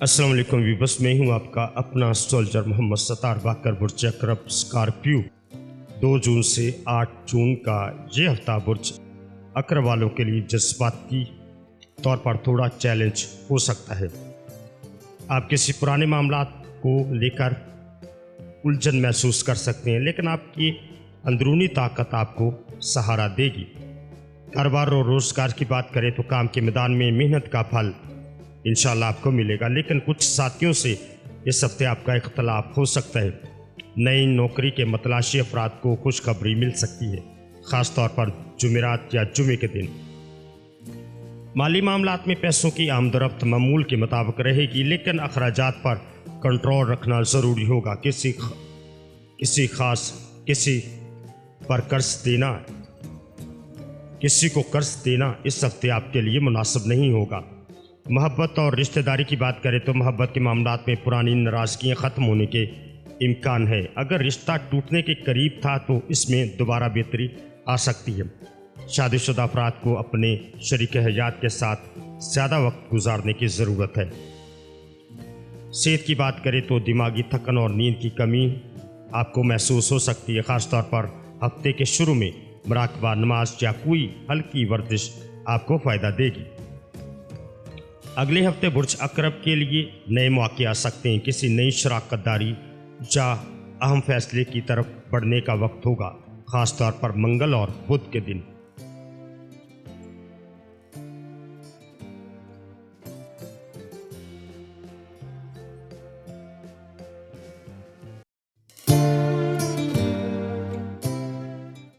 अस्सलाम वालेकुम वीवर्स, मैं हूं आपका अपना सोल्जर मोहम्मद सत्तार बाकर। बुर्ज अकरब स्कॉर्पियो 2 जून से 8 जून का ये हफ्ता बुर्ज अकरब वालों के लिए जज्बाती तौर पर थोड़ा चैलेंज हो सकता है। आप किसी पुराने मामलात को लेकर उलझन महसूस कर सकते हैं, लेकिन आपकी अंदरूनी ताकत आपको सहारा देगी। कारोबार और रोज़गार की बात करें तो काम के मैदान में मेहनत का फल इंशाल्लाह आपको मिलेगा, लेकिन कुछ साथियों से इस हफ्ते आपका इख्तलाफ हो सकता है। नई नौकरी के मतलाशी अफराद को खुशखबरी मिल सकती है, ख़ास तौर पर जुमेरात या जुमे के दिन। माली मामलात में पैसों की आमदरफ्त मामूल के मुताबिक रहेगी, लेकिन अखराजात पर कंट्रोल रखना ज़रूरी होगा। किसी पर किसी को कर्ज देना इस हफ्ते आपके लिए मुनासिब नहीं होगा। मोहब्बत और रिश्तेदारी की बात करें तो मोहब्बत के मामलात में पुरानी नाराज़गियाँ ख़त्म होने के इम्कान है। अगर रिश्ता टूटने के करीब था तो इसमें दोबारा बेहतरी आ सकती है। शादीशुदा अफराद को अपने शरीक हयात के साथ ज़्यादा वक्त गुजारने की ज़रूरत है। सेहत की बात करें तो दिमागी थकन और नींद की कमी आपको महसूस हो सकती है। ख़ास तौर पर हफ्ते के शुरू में मुराकबा, नमाज या कोई हल्की वर्जिश आपको फ़ायदा देगी। अगले हफ्ते बुर्ज अकरब के लिए नए मौके आ सकते हैं। किसी नई शराकतदारी या अहम फैसले की तरफ बढ़ने का वक्त होगा, ख़ास तौर पर मंगल और बुध के दिन।